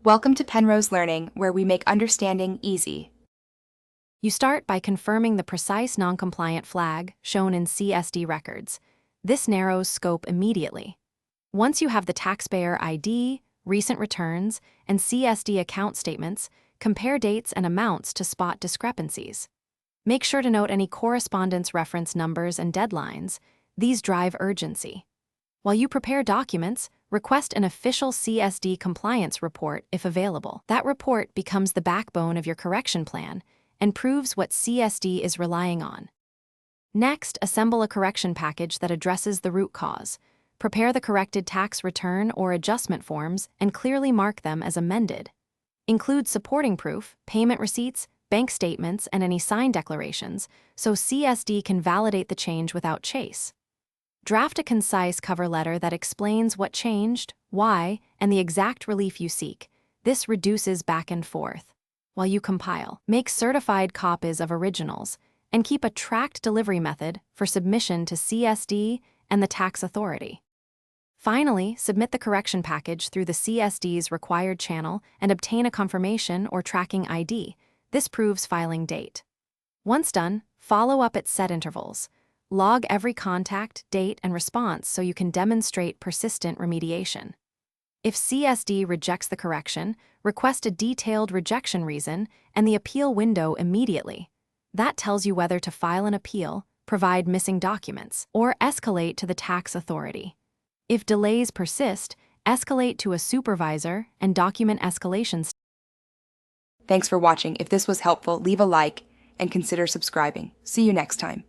Welcome to Penrose Learning, where we make understanding easy. You start by confirming the precise noncompliant flag shown in CSD records. This narrows scope immediately. Once you have the taxpayer ID, recent returns, and CSD account statements, compare dates and amounts to spot discrepancies. Make sure to note any correspondence reference numbers and deadlines. These drive urgency. While you prepare documents, request an official CSD compliance report if available. That report becomes the backbone of your correction plan and proves what CSD is relying on. Next, assemble a correction package that addresses the root cause. Prepare the corrected tax return or adjustment forms and clearly mark them as amended. Include supporting proof, payment receipts, bank statements, and any signed declarations so CSD can validate the change without chase. Draft a concise cover letter that explains what changed, why, and the exact relief you seek. This reduces back and forth. While you compile, make certified copies of originals and keep a tracked delivery method for submission to CSD and the tax authority. Finally, submit the correction package through the CSD's required channel and obtain a confirmation or tracking ID. This proves filing date. Once done, follow up at set intervals. Log every contact, date, and response so you can demonstrate persistent remediation. If CSD rejects the correction, request a detailed rejection reason and the appeal window immediately. That tells you whether to file an appeal, provide missing documents, or escalate to the tax authority. If delays persist, escalate to a supervisor and document escalations. Thanks for watching. If this was helpful, leave a like and consider subscribing. See you next time.